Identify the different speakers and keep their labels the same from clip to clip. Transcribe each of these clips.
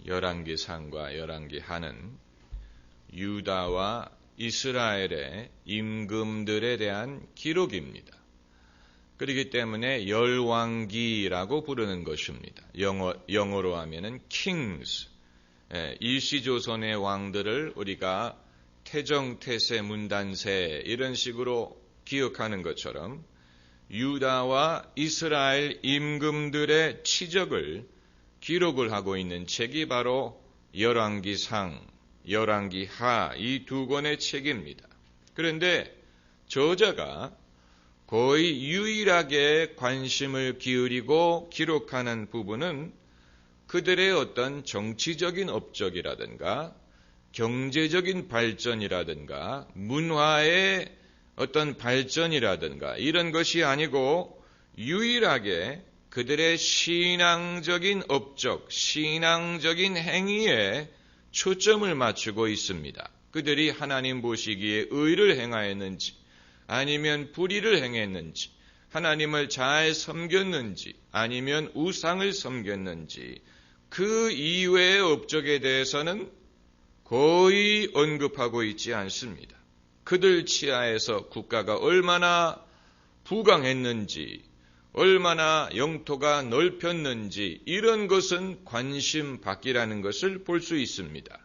Speaker 1: 열왕기상과 열왕기하는 유다와 이스라엘의 임금들에 대한 기록입니다. 그렇기 때문에 열왕기라고 부르는 것입니다. 영어로 하면은 kings. 일시조선의 왕들을 우리가 태정, 태세, 문단세 이런 식으로 기억하는 것처럼 유다와 이스라엘 임금들의 치적을 기록을 하고 있는 책이 바로 열왕기상, 열왕기하 이 두 권의 책입니다. 그런데 저자가 거의 유일하게 관심을 기울이고 기록하는 부분은 그들의 어떤 정치적인 업적이라든가 경제적인 발전이라든가 문화의 어떤 발전이라든가 이런 것이 아니고 유일하게 그들의 신앙적인 업적, 신앙적인 행위에 초점을 맞추고 있습니다. 그들이 하나님 보시기에 의를 행하였는지 아니면 불의를 행했는지 하나님을 잘 섬겼는지 아니면 우상을 섬겼는지 그 이외의 업적에 대해서는 거의 언급하고 있지 않습니다. 그들 치하에서 국가가 얼마나 부강했는지 얼마나 영토가 넓혔는지 이런 것은 관심 밖이라는 것을 볼 수 있습니다.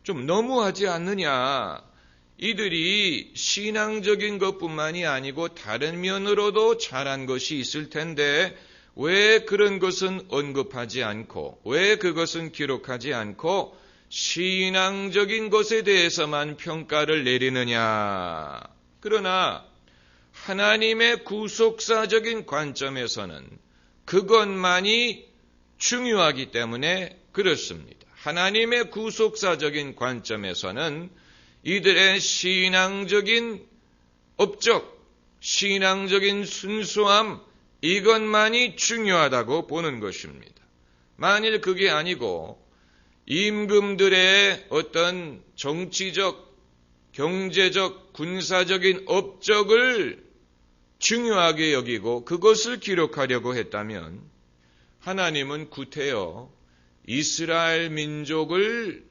Speaker 1: 좀 너무하지 않느냐. 이들이 신앙적인 것뿐만이 아니고 다른 면으로도 잘한 것이 있을 텐데 왜 그런 것은 언급하지 않고 왜 그것은 기록하지 않고 신앙적인 것에 대해서만 평가를 내리느냐. 그러나 하나님의 구속사적인 관점에서는 그것만이 중요하기 때문에 그렇습니다. 하나님의 구속사적인 관점에서는 이들의 신앙적인 업적, 신앙적인 순수함 이것만이 중요하다고 보는 것입니다. 만일 그게 아니고 임금들의 어떤 정치적, 경제적, 군사적인 업적을 중요하게 여기고 그것을 기록하려고 했다면 하나님은 구태여 이스라엘 민족을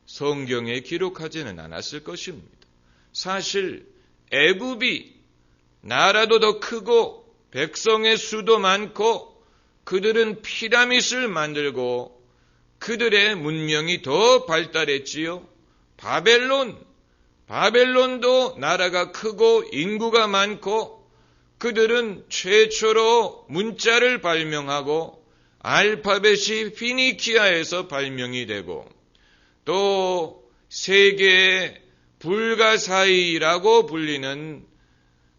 Speaker 1: 성경에 기록하지는 않았을 것입니다. 사실 애굽이 나라도 더 크고 백성의 수도 많고 그들은 피라밋을 만들고 그들의 문명이 더 발달했지요. 바벨론도 나라가 크고 인구가 많고 그들은 최초로 문자를 발명하고 알파벳이 피니키아에서 발명이 되고 또 세계의 불가사의라고 불리는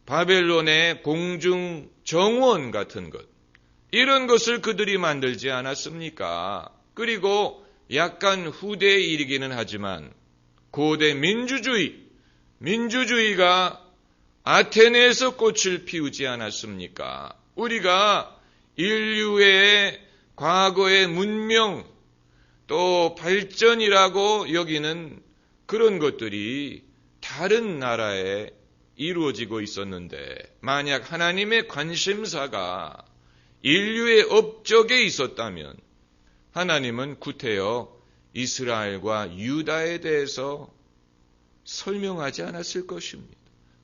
Speaker 1: 바벨론의 공중 정원 같은 것 이런 것을 그들이 만들지 않았습니까? 그리고 약간 후대에 이르기는 하지만 고대 민주주의가 아테네에서 꽃을 피우지 않았습니까? 우리가 인류의 과거의 문명 또 발전이라고 여기는 그런 것들이 다른 나라에 이루어지고 있었는데 만약 하나님의 관심사가 인류의 업적에 있었다면 하나님은 구태여 이스라엘과 유다에 대해서 설명하지 않았을 것입니다.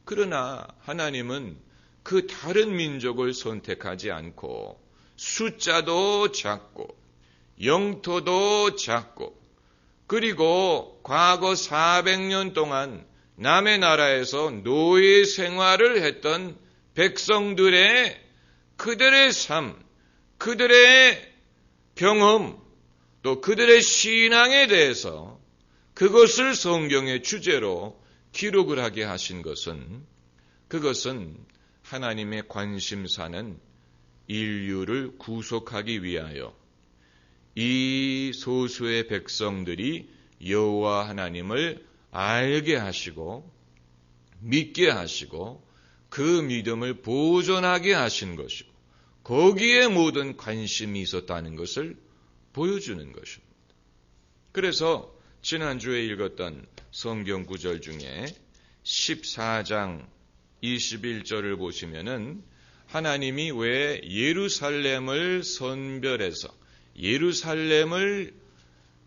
Speaker 1: 그러나 하나님은 그 다른 민족을 선택하지 않고 숫자도 작고 영토도 작고 그리고 과거 400년 동안 남의 나라에서 노예 생활을 했던 백성들의 그들의 삶, 그들의 경험, 또 그들의 신앙에 대해서 그것을 성경의 주제로 기록을 하게 하신 것은 그것은 하나님의 관심사는 인류를 구속하기 위하여 이 소수의 백성들이 여호와 하나님을 알게 하시고 믿게 하시고 그 믿음을 보존하게 하신 것이고 거기에 모든 관심이 있었다는 것을 보여주는 것입니다. 그래서 지난주에 읽었던 성경 구절 중에 14장 21절을 보시면은 하나님이 왜 예루살렘을 선별해서 예루살렘을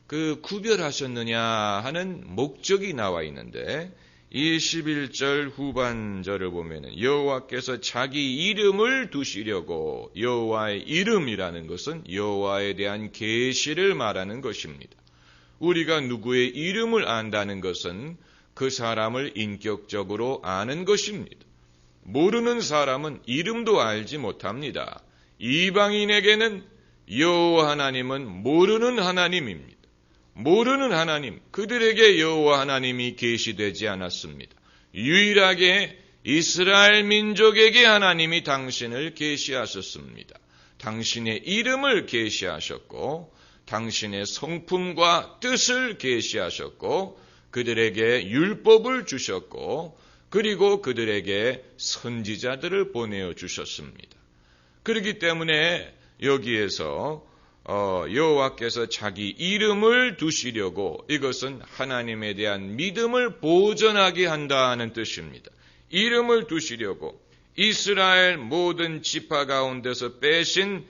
Speaker 1: 구별하셨느냐 하는 목적이 나와 있는데 21절 후반절을 보면은 여호와께서 자기 이름을 두시려고, 여호와의 이름이라는 것은 여호와에 대한 계시를 말하는 것입니다. 우리가 누구의 이름을 안다는 것은 그 사람을 인격적으로 아는 것입니다. 모르는 사람은 이름도 알지 못합니다. 이방인에게는 여호와 하나님은 모르는 하나님입니다. 모르는 하나님, 그들에게 여호와 하나님이 계시되지 않았습니다. 유일하게 이스라엘 민족에게 하나님이 당신을 계시하셨습니다. 당신의 이름을 계시하셨고 당신의 성품과 뜻을 계시하셨고 그들에게 율법을 주셨고 그리고 그들에게 선지자들을 보내어 주셨습니다. 그렇기 때문에 여기에서 여호와께서 자기 이름을 두시려고, 이것은 하나님에 대한 믿음을 보존하게 한다는 뜻입니다. 이름을 두시려고 이스라엘 모든 지파 가운데서 빼신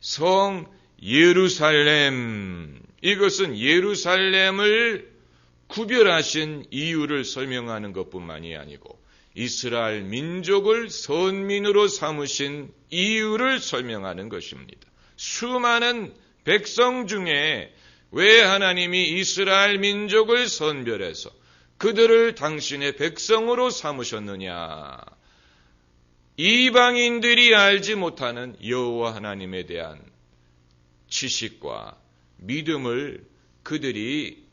Speaker 1: 성 예루살렘, 이것은 예루살렘을 구별하신 이유를 설명하는 것뿐만이 아니고 이스라엘 민족을 선민으로 삼으신 이유를 설명하는 것입니다. 수많은 백성 중에 왜 하나님이 이스라엘 민족을 선별해서 그들을 당신의 백성으로 삼으셨느냐? 이방인들이 알지 못하는 여호와 하나님에 대한 지식과 믿음을 그들이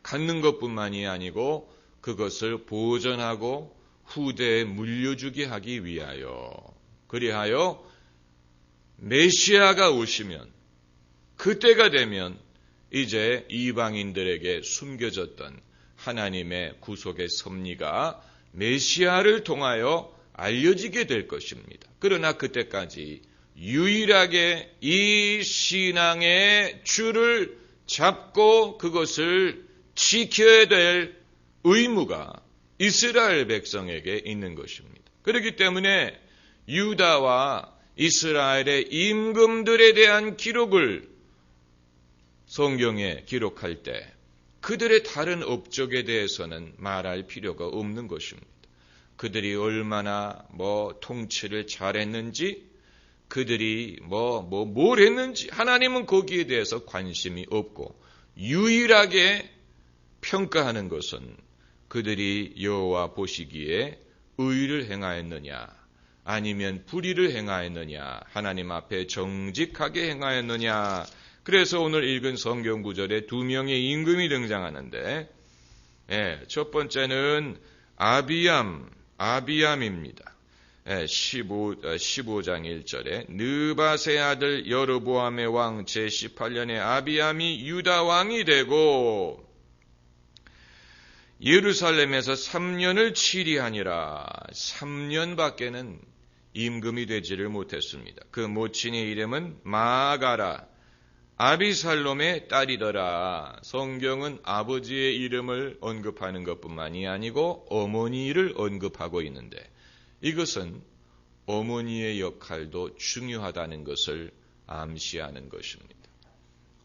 Speaker 1: 갖는 것뿐만이 아니고 그것을 보존하고 후대에 물려주게 하기 위하여, 그리하여 메시아가 오시면, 그때가 되면 이제 이방인들에게 숨겨졌던 하나님의 구속의 섭리가 메시아를 통하여 알려지게 될 것입니다. 그러나 그때까지 유일하게 이 신앙의 줄을 잡고 그것을 지켜야 될 의무가 이스라엘 백성에게 있는 것입니다. 그렇기 때문에 유다와 이스라엘의 임금들에 대한 기록을 성경에 기록할 때 그들의 다른 업적에 대해서는 말할 필요가 없는 것입니다. 그들이 얼마나 통치를 잘했는지, 그들이 뭘 했는지 하나님은 거기에 대해서 관심이 없고 유일하게 평가하는 것은 그들이 여호와 보시기에 의를 행하였느냐 아니면 불의를 행하였느냐, 하나님 앞에 정직하게 행하였느냐. 그래서 오늘 읽은 성경 구절에 두 명의 임금이 등장하는데, 첫 번째는 아비암입니다. 15장 1절에 느밧의 아들 여로보암의 왕 제18년에 아비암이 유다 왕이 되고 예루살렘에서 3년을 치리하니라. 3년밖에는 임금이 되지를 못했습니다. 그 모친의 이름은 마아가라, 아비살롬의 딸이더라. 성경은 아버지의 이름을 언급하는 것뿐만이 아니고 어머니를 언급하고 있는데, 이것은 어머니의 역할도 중요하다는 것을 암시하는 것입니다.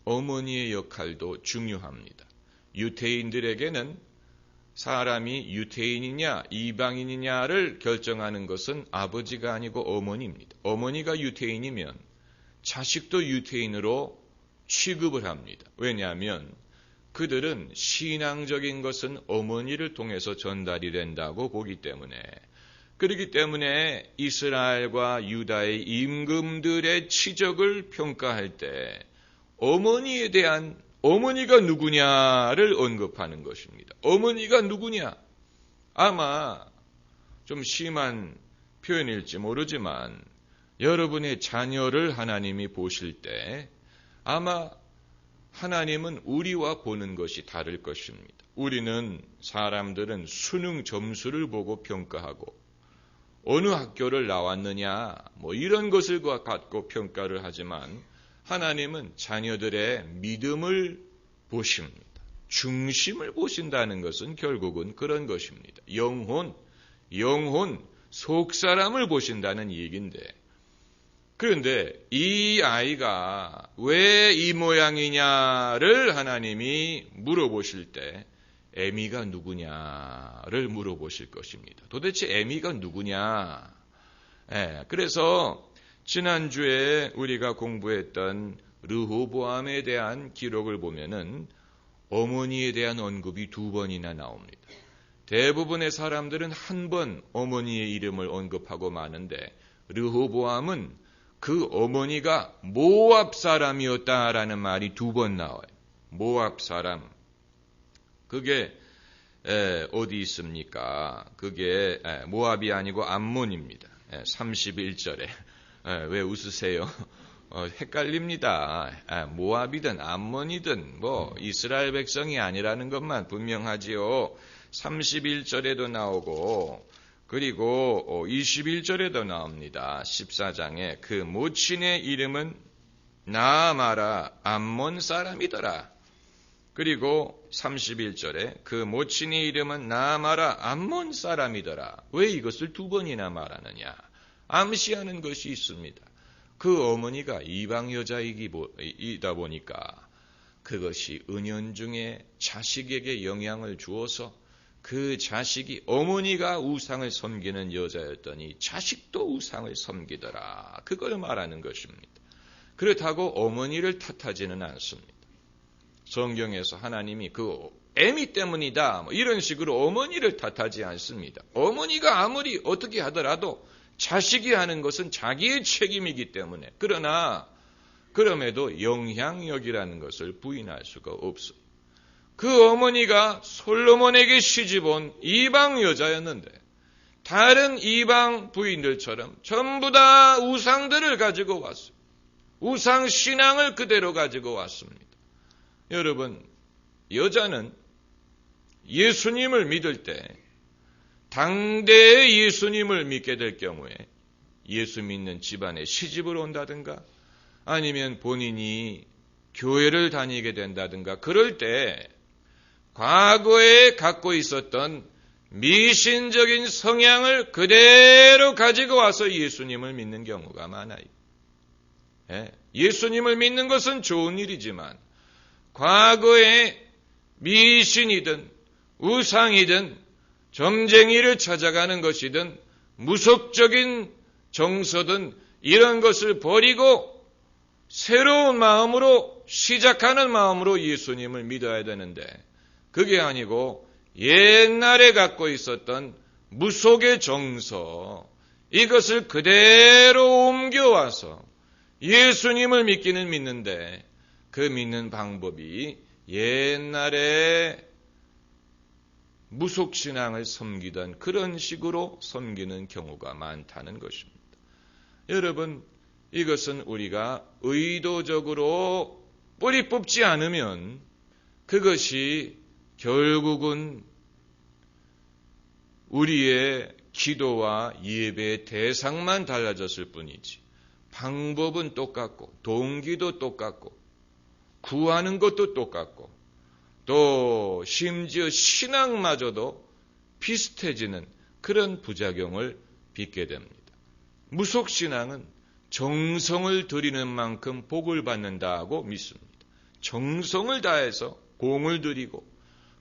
Speaker 1: 어머니의 역할도 중요합니다. 유대인들에게는 사람이 유대인이냐 이방인이냐를 결정하는 것은 아버지가 아니고 어머니입니다. 어머니가 유대인이면 자식도 유대인으로 취급을 합니다. 왜냐하면 그들은 신앙적인 것은 어머니를 통해서 전달이 된다고 보기 때문에. 그렇기 때문에 이스라엘과 유다의 임금들의 치적을 평가할 때 어머니가 누구냐를 언급하는 것입니다. 어머니가 누구냐? 아마 좀 심한 표현일지 모르지만 여러분의 자녀를 하나님이 보실 때 아마 하나님은 우리와 보는 것이 다를 것입니다. 우리는 사람들은 수능 점수를 보고 평가하고 어느 학교를 나왔느냐 이런 것을 갖고 평가를 하지만 하나님은 자녀들의 믿음을 보십니다. 중심을 보신다는 것은 결국은 그런 것입니다. 영혼, 속사람을 보신다는 얘기인데 그런데 이 아이가 왜 이 모양이냐를 하나님이 물어보실 때 에미가 누구냐를 물어보실 것입니다. 도대체 에미가 누구냐? 그래서 지난주에 우리가 공부했던 르호보암에 대한 기록을 보면은 어머니에 대한 언급이 2번이나 나옵니다. 대부분의 사람들은 한 번 어머니의 이름을 언급하고 마는데 르호보암은 그 어머니가 모압 사람이었다라는 말이 2번 나와요. 모압 사람. 그게 어디 있습니까? 그게 모압이 아니고 암몬입니다. 31절에. 왜 웃으세요? 헷갈립니다. 모압이든 암몬이든 이스라엘 백성이 아니라는 것만 분명하지요. 31절에도 나오고 그리고 21절에도 나옵니다. 14장에 그 모친의 이름은 나아마라 암몬 사람이더라. 그리고 31절에 그 모친의 이름은 나아마라 암몬 사람이더라. 왜 이것을 2번이나 말하느냐? 암시하는 것이 있습니다. 그 어머니가 이방 여자이다 보니까 그것이 은연중에 자식에게 영향을 주어서 그 자식이 어머니가 우상을 섬기는 여자였더니 자식도 우상을 섬기더라. 그걸 말하는 것입니다. 그렇다고 어머니를 탓하지는 않습니다. 성경에서 하나님이 그 애미 때문이다 이런 식으로 어머니를 탓하지 않습니다. 어머니가 아무리 어떻게 하더라도 자식이 하는 것은 자기의 책임이기 때문에 그럼에도 영향력이라는 것을 부인할 수가 없어요. 그 어머니가 솔로몬에게 시집온 이방 여자였는데 다른 이방 부인들처럼 전부 다 우상들을 가지고 왔어요. 우상 신앙을 그대로 가지고 왔습니다. 여러분, 여자는 예수님을 믿을 때 당대의 예수님을 믿게 될 경우에 예수 믿는 집안에 시집을 온다든가 아니면 본인이 교회를 다니게 된다든가 그럴 때 과거에 갖고 있었던 미신적인 성향을 그대로 가지고 와서 예수님을 믿는 경우가 많아요. 예수님을 믿는 것은 좋은 일이지만 과거에 미신이든 우상이든 점쟁이를 찾아가는 것이든 무속적인 정서든 이런 것을 버리고 새로운 마음으로 시작하는 마음으로 예수님을 믿어야 되는데 그게 아니고 옛날에 갖고 있었던 무속의 정서 이것을 그대로 옮겨와서 예수님을 믿기는 믿는데 그 믿는 방법이 옛날에 무속신앙을 섬기던 그런 식으로 섬기는 경우가 많다는 것입니다. 여러분, 이것은 우리가 의도적으로 뿌리 뽑지 않으면 그것이 결국은 우리의 기도와 예배의 대상만 달라졌을 뿐이지 방법은 똑같고 동기도 똑같고 구하는 것도 똑같고 또 심지어 신앙마저도 비슷해지는 그런 부작용을 빚게 됩니다. 무속신앙은 정성을 들이는 만큼 복을 받는다고 믿습니다. 정성을 다해서 공을 들이고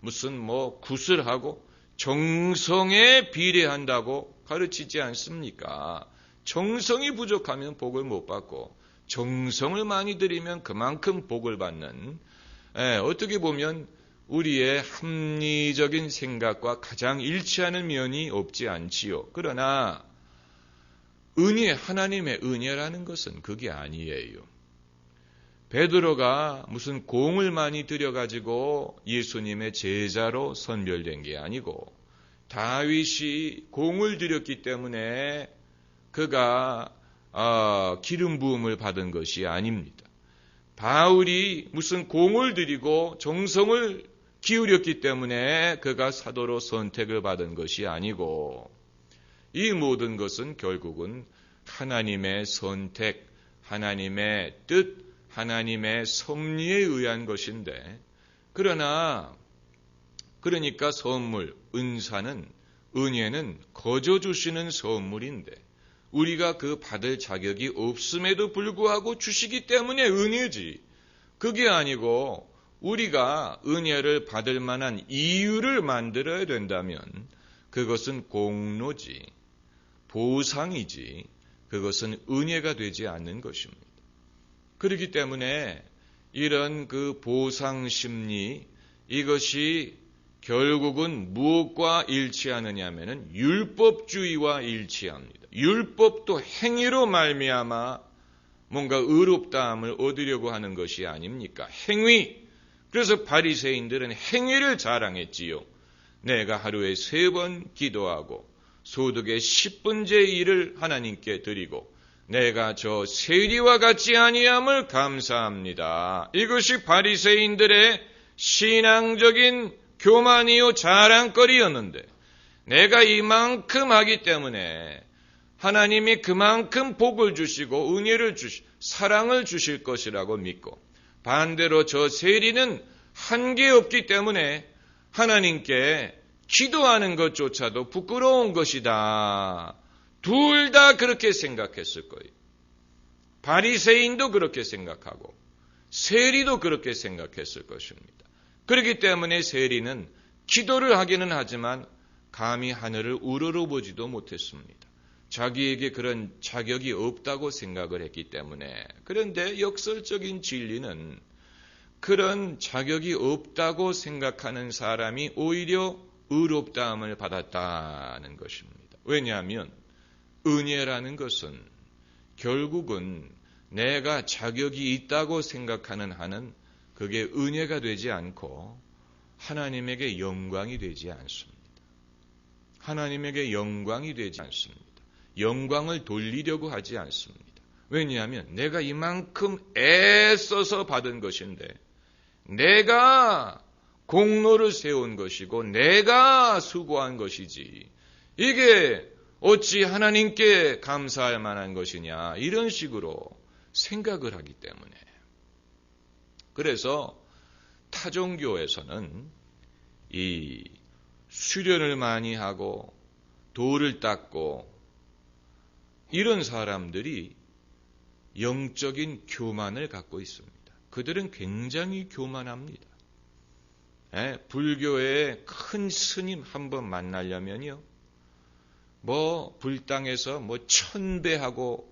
Speaker 1: 무슨 굿을 하고 정성에 비례한다고 가르치지 않습니까? 정성이 부족하면 복을 못 받고 정성을 많이 들이면 그만큼 복을 받는 어떻게 보면 우리의 합리적인 생각과 가장 일치하는 면이 없지 않지요. 그러나 은혜, 하나님의 은혜라는 것은 그게 아니에요. 베드로가 무슨 공을 많이 들여가지고 예수님의 제자로 선별된 게 아니고 다윗이 공을 들였기 때문에 그가 기름 부음을 받은 것이 아닙니다. 바울이 무슨 공을 들이고 정성을 기울였기 때문에 그가 사도로 선택을 받은 것이 아니고 이 모든 것은 결국은 하나님의 선택, 하나님의 뜻, 하나님의 섭리에 의한 것인데 그러니까 선물, 은사는 은혜는 거저 주시는 선물인데 우리가 그 받을 자격이 없음에도 불구하고 주시기 때문에 은혜지. 그게 아니고 우리가 은혜를 받을 만한 이유를 만들어야 된다면 그것은 공로지, 보상이지, 그것은 은혜가 되지 않는 것입니다. 그렇기 때문에 이런 그 보상 심리, 이것이 결국은 무엇과 일치하느냐 하면은 율법주의와 일치합니다. 율법도 행위로 말미암아 뭔가 의롭다함을 얻으려고 하는 것이 아닙니까? 행위. 그래서 바리새인들은 행위를 자랑했지요. 내가 하루에 3번 기도하고 소득의 10분의 1을 하나님께 드리고 내가 저 세리와 같지 아니함을 감사합니다. 이것이 바리새인들의 신앙적인 교만이요 자랑거리였는데 내가 이만큼 하기 때문에 하나님이 그만큼 복을 주시고 은혜를 사랑을 주실 것이라고 믿고 반대로 저 세리는 한계 없기 때문에 하나님께 기도하는 것조차도 부끄러운 것이다. 둘 다 그렇게 생각했을 거예요. 바리새인도 그렇게 생각하고 세리도 그렇게 생각했을 것입니다. 그렇기 때문에 세리는 기도를 하기는 하지만 감히 하늘을 우러러보지도 못했습니다. 자기에게 그런 자격이 없다고 생각을 했기 때문에. 그런데 역설적인 진리는 그런 자격이 없다고 생각하는 사람이 오히려 의롭다함을 받았다는 것입니다. 왜냐하면 은혜라는 것은 결국은 내가 자격이 있다고 생각하는 한은 그게 은혜가 되지 않고 하나님에게 영광이 되지 않습니다. 하나님에게 영광이 되지 않습니다. 영광을 돌리려고 하지 않습니다. 왜냐하면 내가 이만큼 애써서 받은 것인데 내가 공로를 세운 것이고 내가 수고한 것이지 이게 어찌 하나님께 감사할 만한 것이냐 이런 식으로 생각을 하기 때문에. 그래서 타종교에서는 이 수련을 많이 하고 돌을 닦고 이런 사람들이 영적인 교만을 갖고 있습니다. 그들은 굉장히 교만합니다. 불교의 큰 스님 한번 만나려면요, 불당에서 1000배하고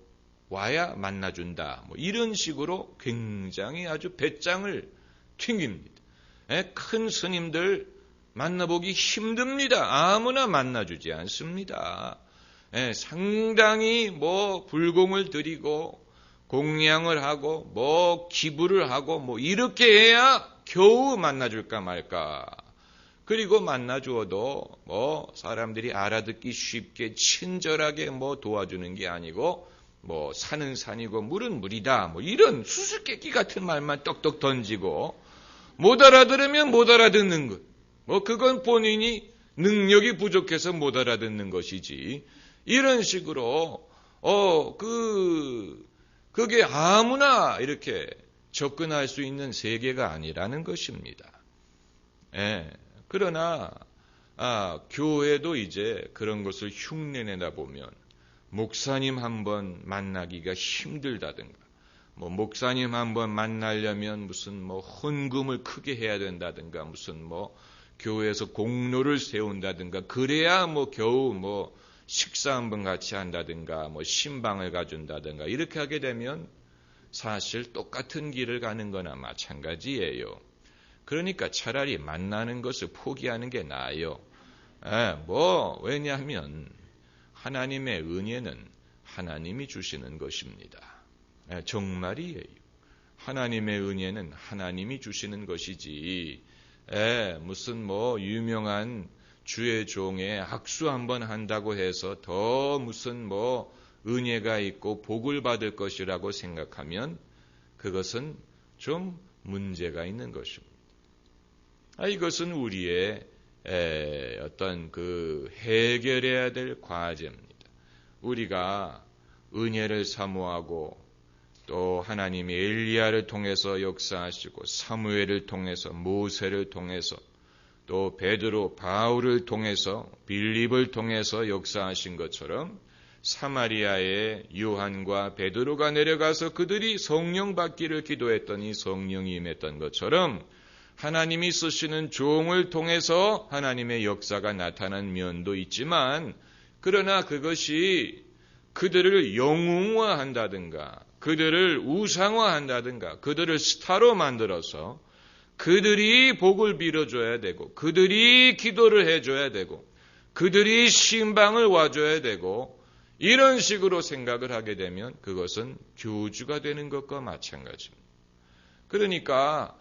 Speaker 1: 와야 만나준다. 이런 식으로 굉장히 아주 배짱을 튕깁니다. 큰 스님들 만나보기 힘듭니다. 아무나 만나주지 않습니다. 상당히 불공을 드리고 공양을 하고 기부를 하고 이렇게 해야 겨우 만나줄까 말까. 그리고 만나주어도 사람들이 알아듣기 쉽게 친절하게 도와주는 게 아니고 산은 산이고 물은 물이다 이런 수수께끼 같은 말만 떡떡 던지고 못 알아들으면 못 알아듣는 것. 그건 본인이 능력이 부족해서 못 알아듣는 것이지. 이런 식으로 그게 아무나 이렇게 접근할 수 있는 세계가 아니라는 것입니다. 그러나 교회도 이제 그런 것을 흉내내다 보면 목사님 한번 만나기가 힘들다든가 목사님 한번 만나려면 무슨 헌금을 크게 해야 된다든가 무슨 교회에서 공로를 세운다든가 그래야 겨우 식사 한번 같이 한다든가 신방을 가준다든가 이렇게 하게 되면 사실 똑같은 길을 가는 거나 마찬가지예요. 그러니까 차라리 만나는 것을 포기하는 게 나아요. 왜냐하면 하나님의 은혜는 하나님이 주시는 것입니다. 정말이에요. 하나님의 은혜는 하나님이 주시는 것이지 무슨 유명한 주의 종에 악수 한번 한다고 해서 더 무슨 은혜가 있고 복을 받을 것이라고 생각하면 그것은 좀 문제가 있는 것입니다. 이것은 우리의 어떤 해결해야 될 과제입니다. 우리가 은혜를 사모하고 또 하나님이 엘리야를 통해서 역사하시고 사무엘을 통해서 모세를 통해서 또 베드로 바울을 통해서 빌립을 통해서 역사하신 것처럼 사마리아에 요한과 베드로가 내려가서 그들이 성령 받기를 기도했더니 성령이 임했던 것처럼 하나님이 쓰시는 종을 통해서 하나님의 역사가 나타난 면도 있지만, 그러나 그것이 그들을 영웅화한다든가 그들을 우상화한다든가 그들을 스타로 만들어서 그들이 복을 빌어줘야 되고 그들이 기도를 해줘야 되고 그들이 신방을 와줘야 되고 이런 식으로 생각을 하게 되면 그것은 교주가 되는 것과 마찬가지입니다. 그러니까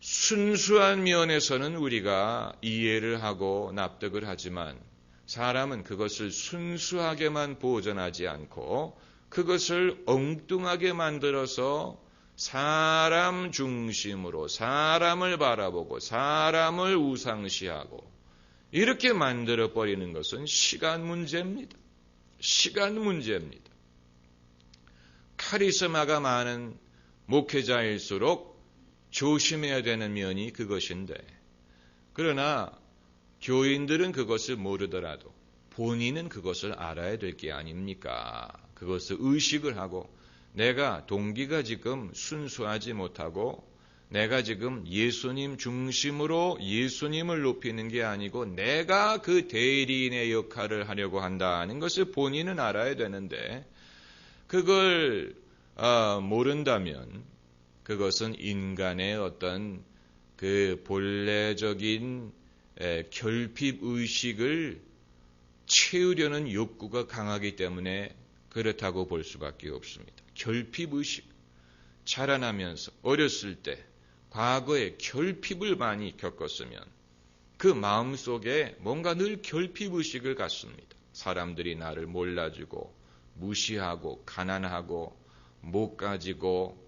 Speaker 1: 순수한 면에서는 우리가 이해를 하고 납득을 하지만 사람은 그것을 순수하게만 보존하지 않고 그것을 엉뚱하게 만들어서 사람 중심으로 사람을 바라보고 사람을 우상시하고 이렇게 만들어버리는 것은 시간 문제입니다. 시간 문제입니다. 카리스마가 많은 목회자일수록 조심해야 되는 면이 그것인데, 그러나 교인들은 그것을 모르더라도 본인은 그것을 알아야 될 게 아닙니까? 그것을 의식을 하고 내가 동기가 지금 순수하지 못하고 내가 지금 예수님 중심으로 예수님을 높이는 게 아니고 내가 그 대리인의 역할을 하려고 한다는 것을 본인은 알아야 되는데, 그걸 모른다면 그것은 인간의 어떤 그 본래적인 결핍 의식을 채우려는 욕구가 강하기 때문에 그렇다고 볼 수밖에 없습니다. 결핍 의식, 자라나면서 어렸을 때 과거에 결핍을 많이 겪었으면 그 마음속에 뭔가 늘 결핍 의식을 갖습니다. 사람들이 나를 몰라주고 무시하고 가난하고 못 가지고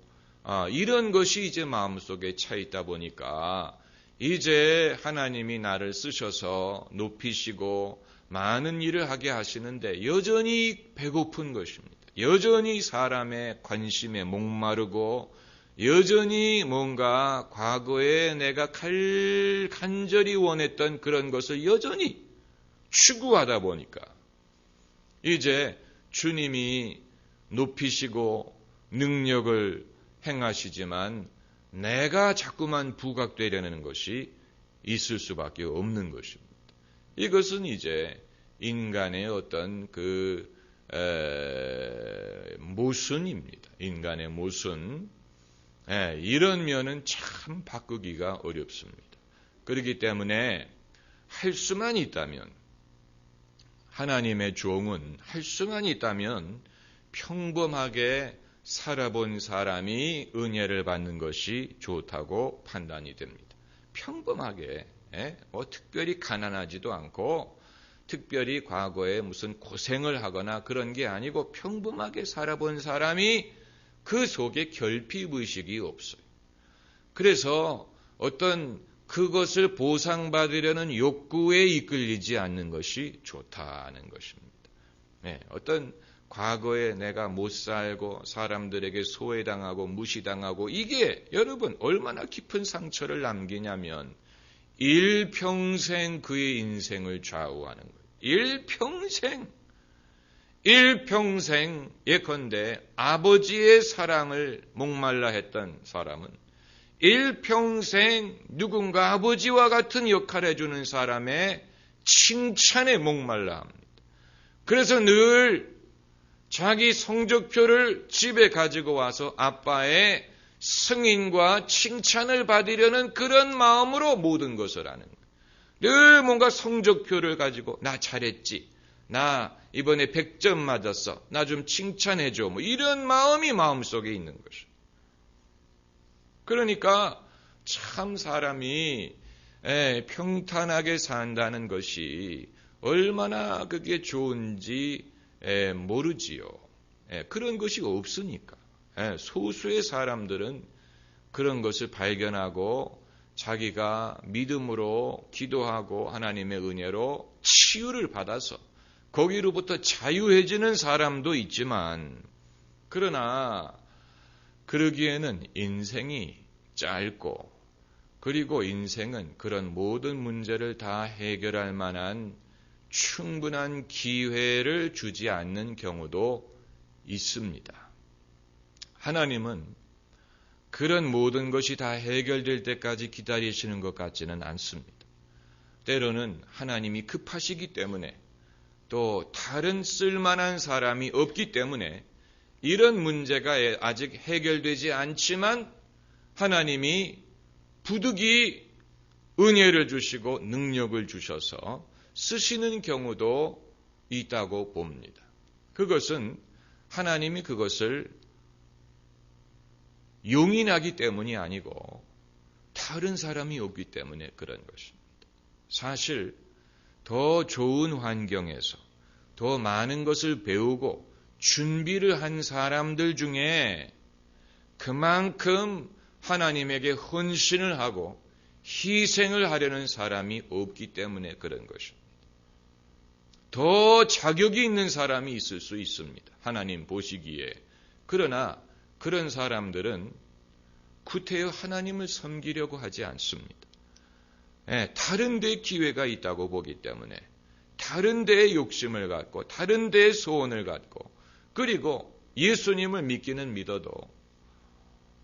Speaker 1: 이런 것이 이제 마음속에 차 있다 보니까 이제 하나님이 나를 쓰셔서 높이시고 많은 일을 하게 하시는데 여전히 배고픈 것입니다. 여전히 사람의 관심에 목마르고 여전히 뭔가 과거에 내가 간절히 원했던 그런 것을 여전히 추구하다 보니까 이제 주님이 높이시고 능력을 행하시지만 내가 자꾸만 부각되려는 것이 있을 수밖에 없는 것입니다. 이것은 이제 인간의 어떤 그 모순입니다. 인간의 모순. 이런 면은 참 바꾸기가 어렵습니다. 그렇기 때문에 할 수만 있다면, 하나님의 종은 할 수만 있다면 평범하게 살아본 사람이 은혜를 받는 것이 좋다고 판단이 됩니다. 평범하게, 특별히 가난하지도 않고 특별히 과거에 무슨 고생을 하거나 그런 게 아니고 평범하게 살아본 사람이 그 속에 결핍의식이 없어요. 그래서 어떤 그것을 보상받으려는 욕구에 이끌리지 않는 것이 좋다는 것입니다. 어떤 과거에 내가 못 살고 사람들에게 소외당하고 무시당하고 이게 여러분 얼마나 깊은 상처를 남기냐면 일평생 그의 인생을 좌우하는 거예요. 일평생 예컨대 아버지의 사랑을 목말라 했던 사람은 일평생 누군가 아버지와 같은 역할을 해주는 사람의 칭찬에 목말라 합니다. 그래서 늘 자기 성적표를 집에 가지고 와서 아빠의 승인과 칭찬을 받으려는 그런 마음으로 모든 것을 하는 거예요. 늘 뭔가 성적표를 가지고 나 잘했지, 나 이번에 100점 맞았어, 나 좀 칭찬해줘, 뭐 이런 마음이 마음속에 있는 것이에요. 그러니까 참 사람이 평탄하게 산다는 것이 얼마나 그게 좋은지 모르지요. 그런 것이 없으니까. 소수의 사람들은 그런 것을 발견하고 자기가 믿음으로 기도하고 하나님의 은혜로 치유를 받아서 거기로부터 자유해지는 사람도 있지만, 그러나 그러기에는 인생이 짧고, 그리고 인생은 그런 모든 문제를 다 해결할 만한 충분한 기회를 주지 않는 경우도 있습니다. 하나님은 그런 모든 것이 다 해결될 때까지 기다리시는 것 같지는 않습니다. 때로는 하나님이 급하시기 때문에 또 다른 쓸만한 사람이 없기 때문에 이런 문제가 아직 해결되지 않지만 하나님이 부득이 은혜를 주시고 능력을 주셔서 쓰시는 경우도 있다고 봅니다. 그것은 하나님이 그것을 용인하기 때문이 아니고 다른 사람이 없기 때문에 그런 것입니다. 사실 더 좋은 환경에서 더 많은 것을 배우고 준비를 한 사람들 중에 그만큼 하나님에게 헌신을 하고 희생을 하려는 사람이 없기 때문에 그런 것입니다. 더 자격이 있는 사람이 있을 수 있습니다. 하나님 보시기에. 그러나 그런 사람들은 구태여 하나님을 섬기려고 하지 않습니다. 다른 데 기회가 있다고 보기 때문에 다른 데에 욕심을 갖고 다른 데에 소원을 갖고 그리고 예수님을 믿기는 믿어도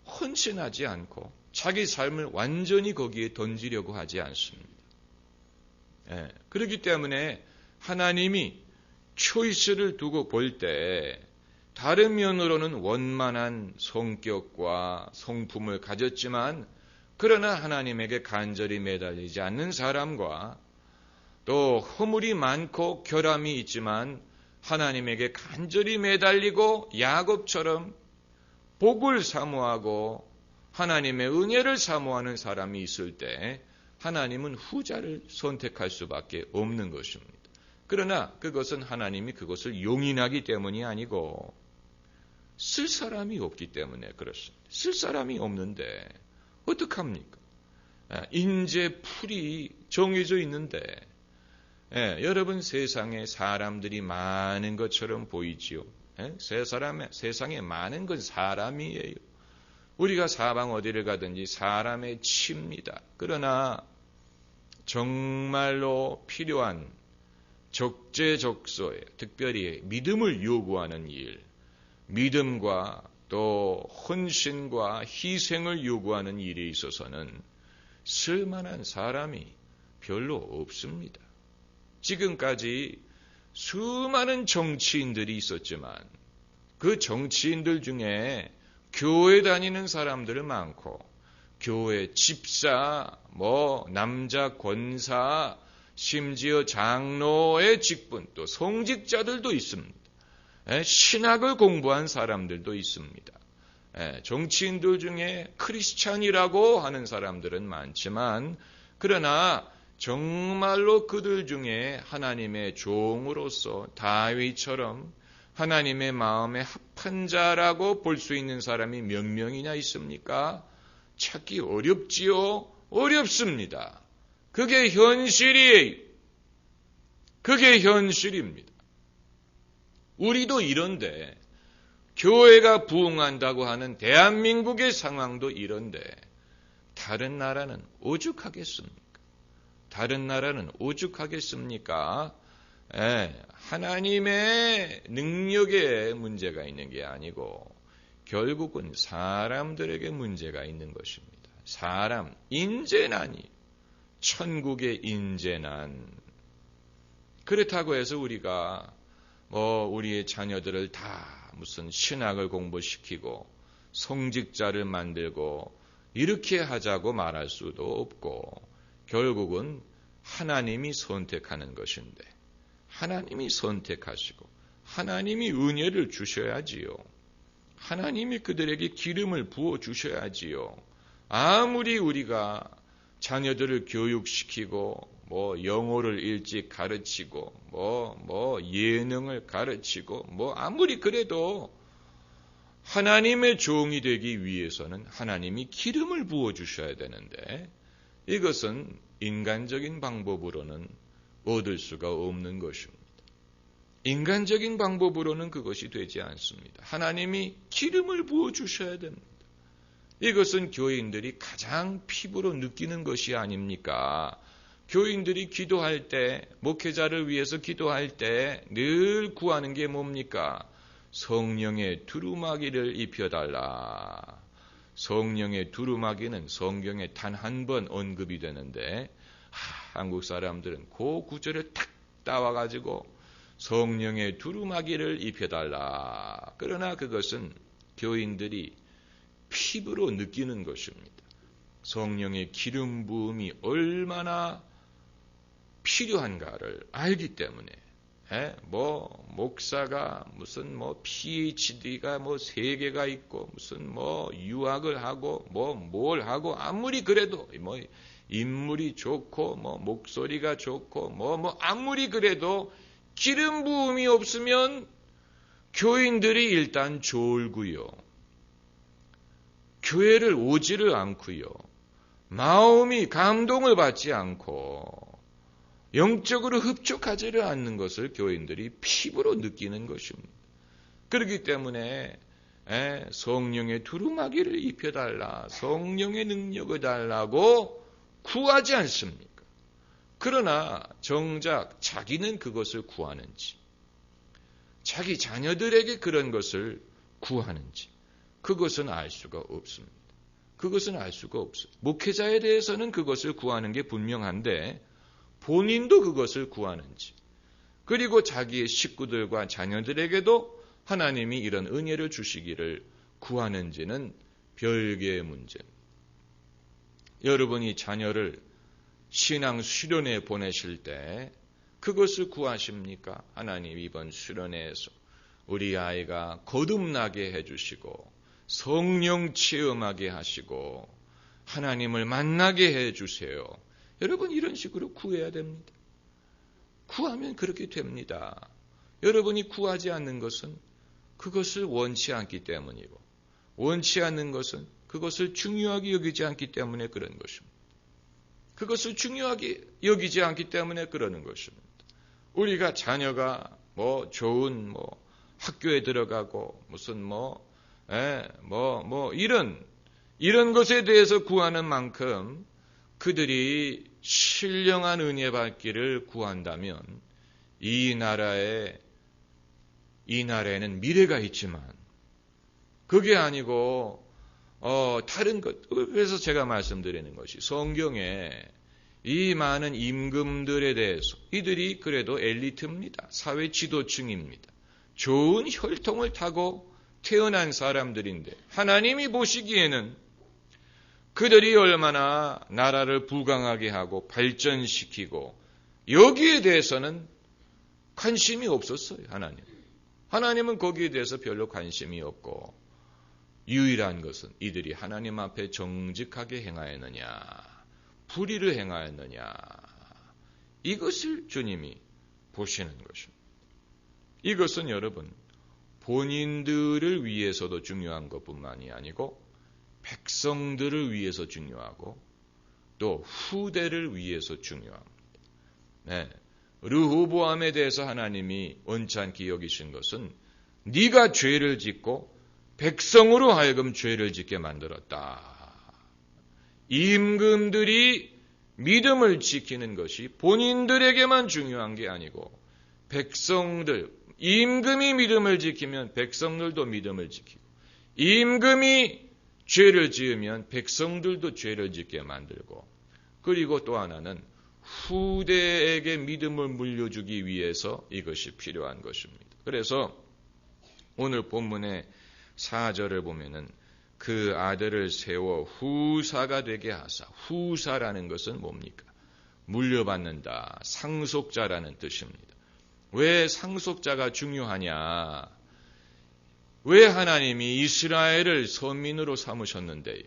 Speaker 1: 헌신하지 않고 자기 삶을 완전히 거기에 던지려고 하지 않습니다. 그렇기 때문에 하나님이 초이스를 두고 볼 때 다른 면으로는 원만한 성격과 성품을 가졌지만 그러나 하나님에게 간절히 매달리지 않는 사람과 또 허물이 많고 결함이 있지만 하나님에게 간절히 매달리고 야곱처럼 복을 사모하고 하나님의 은혜를 사모하는 사람이 있을 때 하나님은 후자를 선택할 수밖에 없는 것입니다. 그러나 그것은 하나님이 그것을 용인하기 때문이 아니고 쓸 사람이 없기 때문에 그렇습니다. 쓸 사람이 없는데 어떡합니까? 인재풀이 정해져 있는데 여러분 세상에 사람들이 많은 것처럼 보이지요. 세상에 많은 건 사람이에요. 우리가 사방 어디를 가든지 사람의 치입니다. 그러나 정말로 필요한 적재적소에 특별히 믿음을 요구하는 일, 믿음과 또 헌신과 희생을 요구하는 일에 있어서는 쓸만한 사람이 별로 없습니다. 지금까지 수많은 정치인들이 있었지만 그 정치인들 중에 교회 다니는 사람들은 많고 교회 집사, 남자 권사, 심지어 장로의 직분, 또 성직자들도 있습니다. 신학을 공부한 사람들도 있습니다. 정치인들 중에 크리스찬이라고 하는 사람들은 많지만 그러나 정말로 그들 중에 하나님의 종으로서 다윗처럼 하나님의 마음에 합한 자라고 볼 수 있는 사람이 몇 명이나 있습니까? 찾기 어렵지요? 어렵습니다. 그게 현실이에요. 그게 현실입니다. 우리도 이런데 교회가 부흥한다고 하는 대한민국의 상황도 이런데 다른 나라는 오죽하겠습니까? 다른 나라는 오죽하겠습니까? 하나님의 능력에 문제가 있는 게 아니고 결국은 사람들에게 문제가 있는 것입니다. 사람, 인재난이 천국의 인재난. 그렇다고 해서 우리가 우리의 자녀들을 다 무슨 신학을 공부시키고 성직자를 만들고 이렇게 하자고 말할 수도 없고 결국은 하나님이 선택하는 것인데 하나님이 선택하시고 하나님이 은혜를 주셔야지요. 하나님이 그들에게 기름을 부어 주셔야지요. 아무리 우리가 자녀들을 교육시키고 영어를 일찍 가르치고 예능을 가르치고 아무리 그래도 하나님의 종이 되기 위해서는 하나님이 기름을 부어 주셔야 되는데 이것은 인간적인 방법으로는 얻을 수가 없는 것입니다. 인간적인 방법으로는 그것이 되지 않습니다. 하나님이 기름을 부어 주셔야 됩니다. 이것은 교인들이 가장 피부로 느끼는 것이 아닙니까? 교인들이 기도할 때, 목회자를 위해서 기도할 때 늘 구하는 게 뭡니까? 성령의 두루마기를 입혀달라. 성령의 두루마기는 성경에 단 한 번 언급이 되는데 한국 사람들은 그 구절을 탁 따와가지고 성령의 두루마기를 입혀달라. 그러나 그것은 교인들이 피부로 느끼는 것입니다. 성령의 기름 부음이 얼마나 필요한가를 알기 때문에 목사가 무슨 PhD가 3개가 있고 무슨 유학을 하고 뭘 하고 아무리 그래도 인물이 좋고 목소리가 좋고 아무리 그래도 기름 부음이 없으면 교인들이 일단 졸고요. 교회를 오지를 않고요. 마음이 감동을 받지 않고 영적으로 흡족하지를 않는 것을 교인들이 피부로 느끼는 것입니다. 그렇기 때문에 성령의 두루마기를 입혀달라, 성령의 능력을 달라고 구하지 않습니까? 그러나 정작 자기는 그것을 구하는지, 자기 자녀들에게 그런 것을 구하는지 그것은 알 수가 없습니다. 그것은 알 수가 없어요. 목회자에 대해서는 그것을 구하는 게 분명한데 본인도 그것을 구하는지, 그리고 자기의 식구들과 자녀들에게도 하나님이 이런 은혜를 주시기를 구하는지는 별개의 문제입니다. 여러분이 자녀를 신앙 수련회 보내실 때 그것을 구하십니까? 하나님 이번 수련회에서 우리 아이가 거듭나게 해주시고 성령 체험하게 하시고 하나님을 만나게 해주세요. 여러분 이런 식으로 구해야 됩니다. 구하면 그렇게 됩니다. 여러분이 구하지 않는 것은 그것을 원치 않기 때문이고 원치 않는 것은 그것을 중요하게 여기지 않기 때문에 그런 것입니다. 그것을 중요하게 여기지 않기 때문에 그러는 것입니다. 우리가 자녀가 좋은 학교에 들어가고 무슨 이런 것에 대해서 구하는 만큼 그들이 신령한 은혜 받기를 구한다면 이 나라에는 미래가 있지만 그게 아니고 다른 것. 그래서 제가 말씀드리는 것이 성경에 이 많은 임금들에 대해서 이들이 그래도 엘리트입니다. 사회 지도층입니다. 좋은 혈통을 타고 태어난 사람들인데 하나님이 보시기에는 그들이 얼마나 나라를 부강하게 하고 발전시키고 여기에 대해서는 관심이 없었어요. 하나님은 거기에 대해서 별로 관심이 없고 유일한 것은 이들이 하나님 앞에 정직하게 행하였느냐 불의를 행하였느냐 이것을 주님이 보시는 것입니다. 이것은 여러분 본인들을 위해서도 중요한 것뿐만이 아니고 백성들을 위해서 중요하고 또 후대를 위해서 중요합니다. 르호보암에 대해서 하나님이 원찮게 여기신 것은 네가 죄를 짓고 백성으로 하여금 죄를 짓게 만들었다. 임금들이 믿음을 지키는 것이 본인들에게만 중요한 게 아니고 백성들, 임금이 믿음을 지키면 백성들도 믿음을 지키고 임금이 죄를 지으면 백성들도 죄를 짓게 만들고 그리고 또 하나는 후대에게 믿음을 물려주기 위해서 이것이 필요한 것입니다. 그래서 오늘 본문의 4절을 보면은 그 아들을 세워 후사가 되게 하사. 후사라는 것은 뭡니까? 물려받는다. 상속자라는 뜻입니다. 왜 상속자가 중요하냐? 왜 하나님이 이스라엘을 선민으로 삼으셨는데요?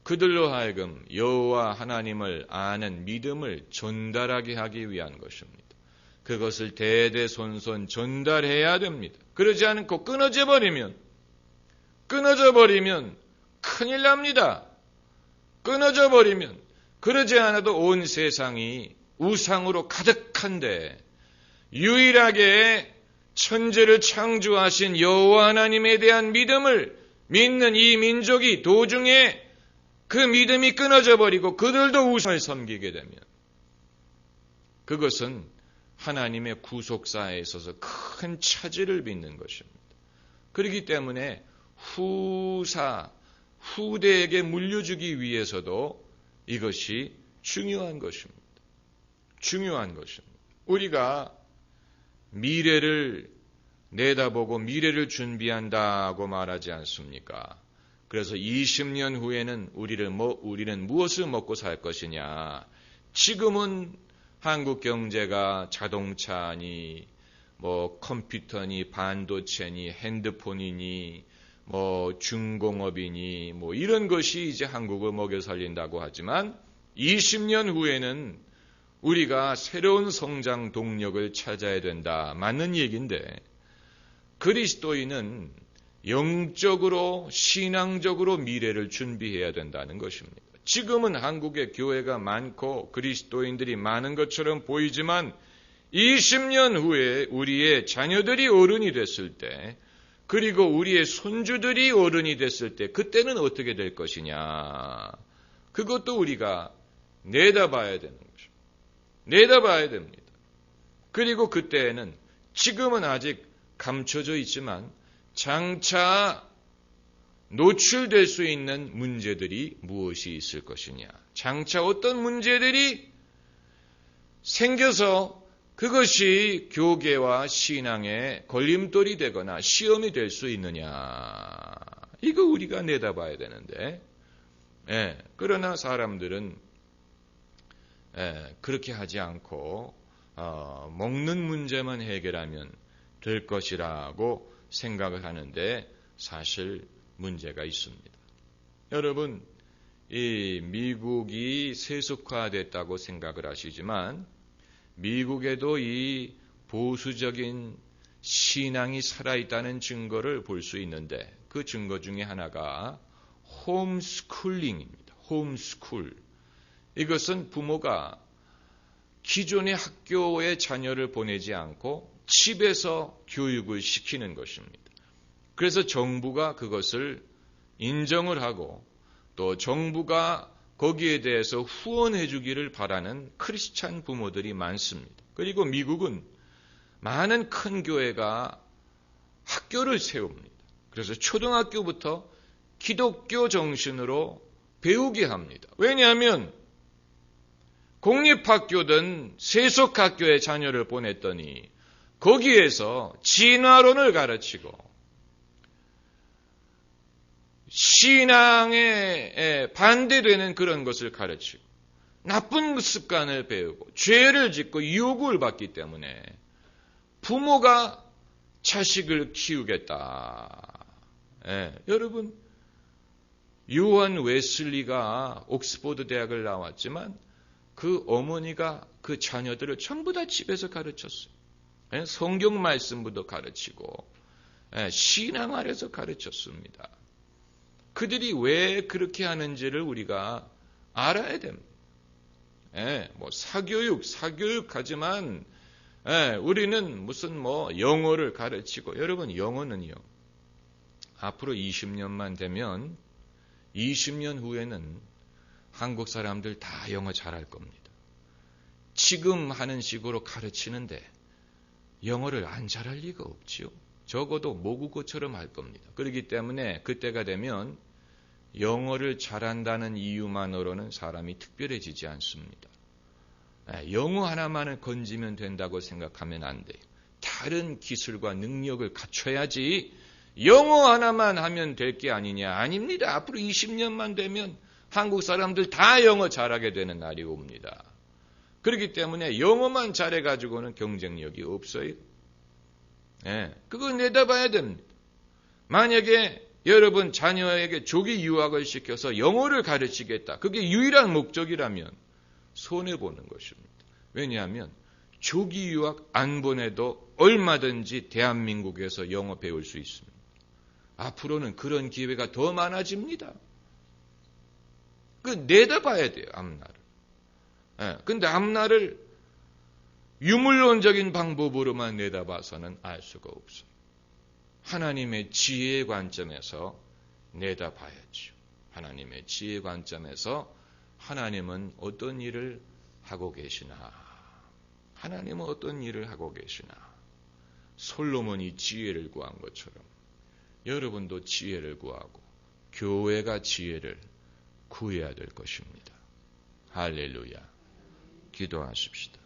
Speaker 1: 그들로 하여금 여호와 하나님을 아는 믿음을 전달하게 하기 위한 것입니다. 그것을 대대손손 전달해야 됩니다. 그러지 않고 끊어져 버리면 큰일 납니다. 끊어져 버리면 그러지 않아도 온 세상이 우상으로 가득한데 유일하게 천지를 창조하신 여호와 하나님에 대한 믿음을 믿는 이 민족이 도중에 그 믿음이 끊어져 버리고 그들도 우상을 섬기게 되면 그것은 하나님의 구속사에 있어서 큰 차질을 빚는 것입니다. 그렇기 때문에 후대에게 물려주기 위해서도 이것이 중요한 것입니다. 중요한 것입니다. 우리가 미래를 내다보고 미래를 준비한다고 말하지 않습니까? 그래서 20년 후에는 우리는 무엇을 먹고 살 것이냐? 지금은 한국 경제가 자동차니, 컴퓨터니, 반도체니, 핸드폰이니, 중공업이니, 이런 것이 이제 한국을 먹여 살린다고 하지만 20년 후에는 우리가 새로운 성장 동력을 찾아야 된다. 맞는 얘기인데 그리스도인은 영적으로 신앙적으로 미래를 준비해야 된다는 것입니다. 지금은 한국에 교회가 많고 그리스도인들이 많은 것처럼 보이지만 20년 후에 우리의 자녀들이 어른이 됐을 때 그리고 우리의 손주들이 어른이 됐을 때 그때는 어떻게 될 것이냐. 그것도 우리가 내다봐야 되는 것입니다. 내다봐야 됩니다. 그리고 그때에는 지금은 아직 감춰져 있지만 장차 노출될 수 있는 문제들이 무엇이 있을 것이냐. 장차 어떤 문제들이 생겨서 그것이 교계와 신앙의 걸림돌이 되거나 시험이 될 수 있느냐. 이거 우리가 내다봐야 되는데 그러나 사람들은 그렇게 하지 않고 먹는 문제만 해결하면 될 것이라고 생각을 하는데 사실 문제가 있습니다. 여러분, 이 미국이 세속화됐다고 생각을 하시지만 미국에도 이 보수적인 신앙이 살아있다는 증거를 볼 수 있는데 그 증거 중에 하나가 홈스쿨링입니다. 홈스쿨. 이것은 부모가 기존의 학교에 자녀를 보내지 않고 집에서 교육을 시키는 것입니다. 그래서 정부가 그것을 인정을 하고 또 정부가 거기에 대해서 후원해 주기를 바라는 크리스찬 부모들이 많습니다. 그리고 미국은 많은 큰 교회가 학교를 세웁니다. 그래서 초등학교부터 기독교 정신으로 배우게 합니다. 왜냐하면 공립학교든 세속학교에 자녀를 보냈더니 거기에서 진화론을 가르치고 신앙에 반대되는 그런 것을 가르치고 나쁜 습관을 배우고 죄를 짓고 유혹을 받기 때문에 부모가 자식을 키우겠다. 여러분, 요한 웨슬리가 옥스퍼드 대학을 나왔지만 그 어머니가 그 자녀들을 전부 다 집에서 가르쳤어요. 성경 말씀부터 가르치고 신앙 아래서 가르쳤습니다. 그들이 왜 그렇게 하는지를 우리가 알아야 됩니다. 사교육하지만 우리는 무슨 영어를 가르치고 여러분 영어는요. 앞으로 20년만 되면 20년 후에는 한국 사람들 다 영어 잘할 겁니다. 지금 하는 식으로 가르치는데 영어를 안 잘할 리가 없지요. 적어도 모국어처럼 할 겁니다. 그렇기 때문에 그때가 되면 영어를 잘한다는 이유만으로는 사람이 특별해지지 않습니다. 영어 하나만을 건지면 된다고 생각하면 안 돼요. 다른 기술과 능력을 갖춰야지 영어 하나만 하면 될 게 아니냐. 아닙니다. 앞으로 20년만 되면 한국 사람들 다 영어 잘하게 되는 날이 옵니다. 그렇기 때문에 영어만 잘해가지고는 경쟁력이 없어요. 그거 내다봐야 됩니다. 만약에 여러분 자녀에게 조기 유학을 시켜서 영어를 가르치겠다. 그게 유일한 목적이라면 손해보는 것입니다. 왜냐하면 조기 유학 안 보내도 얼마든지 대한민국에서 영어 배울 수 있습니다. 앞으로는 그런 기회가 더 많아집니다. 그 내다봐야 돼요. 앞날을. 근데 앞날을 유물론적인 방법으로만 내다봐서는 알 수가 없어요. 하나님의 지혜의 관점에서 내다봐야죠. 하나님의 지혜의 관점에서 하나님은 어떤 일을 하고 계시나. 하나님은 어떤 일을 하고 계시나? 솔로몬이 지혜를 구한 것처럼 여러분도 지혜를 구하고 교회가 지혜를 구해야 될 것입니다. 할렐루야. 기도하십시다.